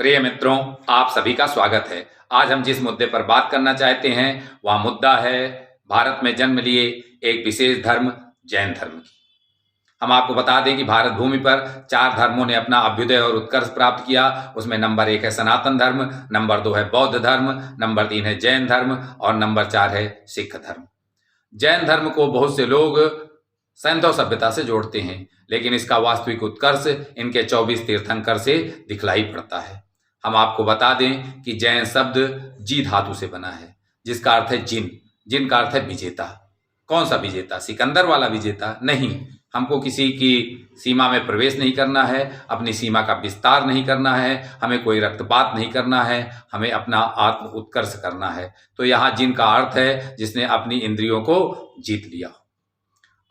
प्रिय मित्रों, आप सभी का स्वागत है। आज हम जिस मुद्दे पर बात करना चाहते हैं वह मुद्दा है भारत में जन्म लिए एक विशेष धर्म जैन धर्म की। हम आपको बता दें कि भारत भूमि पर 4 धर्मों ने अपना अभ्युदय और उत्कर्ष प्राप्त किया। उसमें नंबर 1 है सनातन धर्म, नंबर 2 है बौद्ध धर्म, नंबर 3 है जैन धर्म और नंबर 4 है सिख धर्म। जैन धर्म को बहुत से लोग सैंधव सभ्यता से जोड़ते हैं, लेकिन इसका वास्तविक उत्कर्ष इनके 24 तीर्थंकर से दिखलाई पड़ता है। हम आपको बता दें कि जैन शब्द जी धातु से बना है, जिसका अर्थ है जिन। जिन का अर्थ है विजेता। कौन सा विजेता? सिकंदर वाला विजेता नहीं। हमको किसी की सीमा में प्रवेश नहीं करना है, अपनी सीमा का विस्तार नहीं करना है, हमें कोई रक्तपात नहीं करना है, हमें अपना आत्म उत्कर्ष करना है। तो यहाँ जिन का अर्थ है जिसने अपनी इंद्रियों को जीत लिया।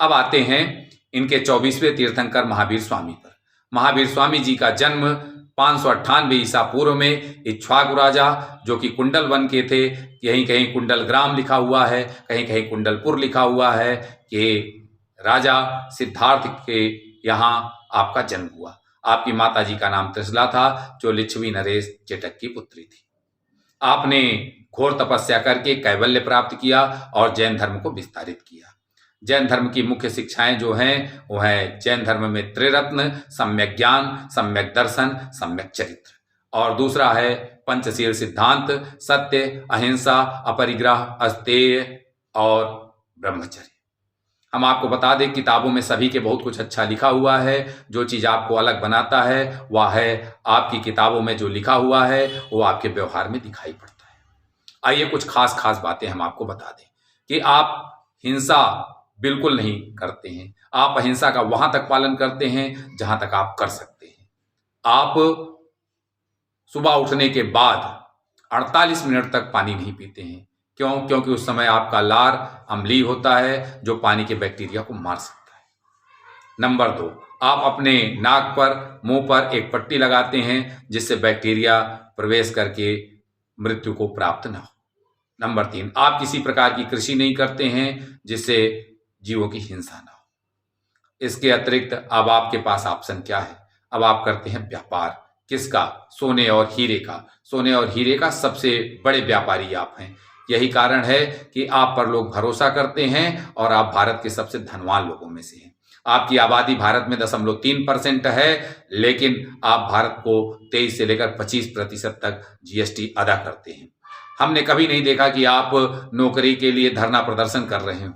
अब आते हैं इनके 24वें तीर्थंकर महावीर स्वामी पर। महावीर स्वामी जी का जन्म 598 ईसा पूर्व में इक्ष्वाकु राजा, जो कि कुंडल वन के थे, कहीं कहीं कुंडल ग्राम लिखा हुआ है, कहीं कहीं कुंडलपुर लिखा हुआ है, कि राजा सिद्धार्थ के यहाँ आपका जन्म हुआ। आपकी माता जी का नाम त्रिशला था, जो लिच्छवी नरेश चेटक की पुत्री थी। आपने घोर तपस्या करके कैवल्य प्राप्त किया और जैन धर्म को विस्तारित किया। जैन धर्म की मुख्य शिक्षाएं जो हैं वो है जैन धर्म में त्रिरत्न, सम्यक ज्ञान, सम्यक दर्शन, सम्यक चरित्र, और दूसरा है पंचशील सिद्धांत, सत्य, अहिंसा, अपरिग्रह, अस्तेय और ब्रह्मचर्य। हम आपको बता दें किताबों में सभी के बहुत कुछ अच्छा लिखा हुआ है। जो चीज़ आपको अलग बनाता है वह है आपकी किताबों में जो लिखा हुआ है वो आपके व्यवहार में दिखाई पड़ता है। आइए कुछ खास बातें हम आपको बता दें कि आप हिंसा बिल्कुल नहीं करते हैं। आप अहिंसा का वहां तक पालन करते हैं जहां तक आप कर सकते हैं। आप सुबह उठने के बाद 48 मिनट तक पानी नहीं पीते हैं। क्यों? क्योंकि उस समय आपका लार अम्लीय होता है, जो पानी के बैक्टीरिया को मार सकता है। नंबर 2, आप अपने नाक पर, मुंह पर एक पट्टी लगाते हैं जिससे बैक्टीरिया प्रवेश करके मृत्यु को प्राप्त न हो। नंबर 3, आप किसी प्रकार की कृषि नहीं करते हैं जिससे जीवों की हिंसा ना हो। इसके अतिरिक्त अब आपके पास ऑप्शन क्या है? अब आप करते हैं व्यापार। किसका? सोने और हीरे का। सोने और हीरे का सबसे बड़े व्यापारी आप हैं। यही कारण है कि आप पर लोग भरोसा करते हैं और आप भारत के सबसे धनवान लोगों में से हैं। आपकी आबादी भारत में 0.3% है, लेकिन आप भारत को 23 से लेकर 25% तक जीएसटी अदा करते हैं। हमने कभी नहीं देखा कि आप नौकरी के लिए धरना प्रदर्शन कर रहे हो,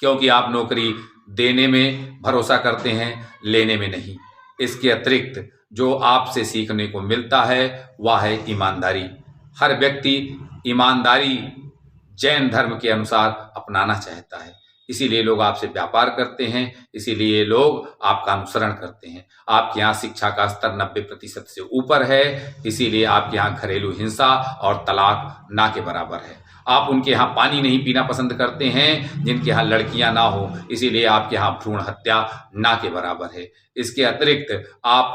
क्योंकि आप नौकरी देने में भरोसा करते हैं, लेने में नहीं। इसके अतिरिक्त जो आपसे सीखने को मिलता है वह है ईमानदारी। हर व्यक्ति ईमानदारी जैन धर्म के अनुसार अपनाना चाहता है, इसीलिए लोग आपसे व्यापार करते हैं, इसीलिए लोग आपका अनुसरण करते हैं। आपके यहाँ शिक्षा का स्तर 90% से ऊपर है, इसीलिए आपके यहाँ घरेलू हिंसा और तलाक ना के बराबर है। आप उनके यहाँ पानी नहीं पीना पसंद करते हैं जिनके यहाँ लड़कियां ना हो, इसीलिए आपके यहाँ भ्रूण हत्या ना के बराबर है। इसके अतिरिक्त आप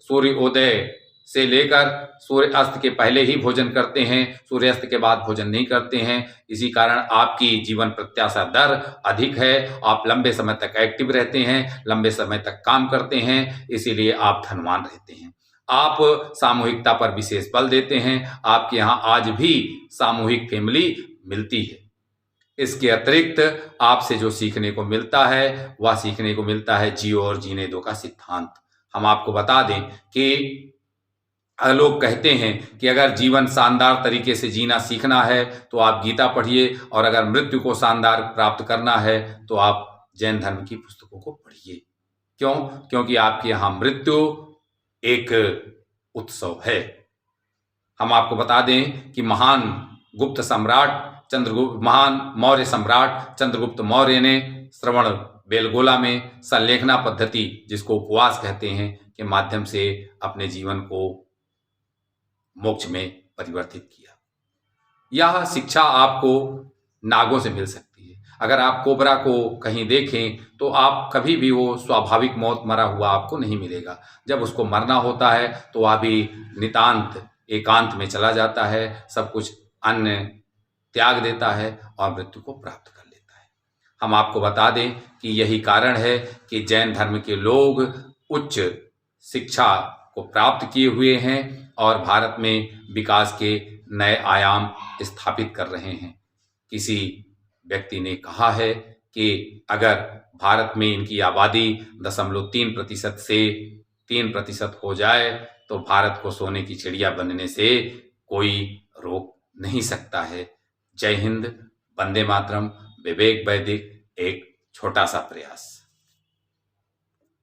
सूर्योदय से लेकर सूर्य अस्त के पहले ही भोजन करते हैं, सूर्यास्त के बाद भोजन नहीं करते हैं। इसी कारण आपकी जीवन प्रत्याशा दर अधिक है। आप लंबे समय तक एक्टिव रहते हैं, लंबे समय तक काम करते हैं, इसीलिए आप धनवान रहते हैं। आप सामूहिकता पर विशेष बल देते हैं। आपके यहाँ आज भी सामूहिक फैमिली मिलती है। इसके अतिरिक्त आपसे जो सीखने को मिलता है वह सीखने को मिलता है जियो और जीने दो का सिद्धांत। हम आपको बता दें कि लोग कहते हैं कि अगर जीवन शानदार तरीके से जीना सीखना है तो आप गीता पढ़िए, और अगर मृत्यु को शानदार प्राप्त करना है तो आप जैन धर्म की पुस्तकों को पढ़िए। क्यों? क्योंकि आपके यहाँ मृत्यु एक उत्सव है। हम आपको बता दें कि महान मौर्य सम्राट चंद्रगुप्त मौर्य ने श्रवण बेलगोला में संलेखना पद्धति, जिसको उपवास कहते हैं, के माध्यम से अपने जीवन को मोक्ष में परिवर्तित किया। यह शिक्षा आपको नागों से मिल सकती है। अगर आप कोबरा को कहीं देखें तो आप कभी भी वो स्वाभाविक मौत मरा हुआ आपको नहीं मिलेगा। जब उसको मरना होता है तो वह भी नितांत एकांत में चला जाता है, सब कुछ अन्न त्याग देता है और मृत्यु को प्राप्त कर लेता है। हम आपको बता दें कि यही कारण है कि जैन धर्म के लोग उच्च शिक्षा को प्राप्त किए हुए हैं और भारत में विकास के नए आयाम स्थापित कर रहे हैं। किसी व्यक्ति ने कहा है कि अगर भारत में इनकी आबादी 0.3% से 3% हो जाए तो भारत को सोने की चिड़िया बनने से कोई रोक नहीं सकता है। जय हिंद, वंदे मातरम, विवेक वैदिक एक छोटा सा प्रयास।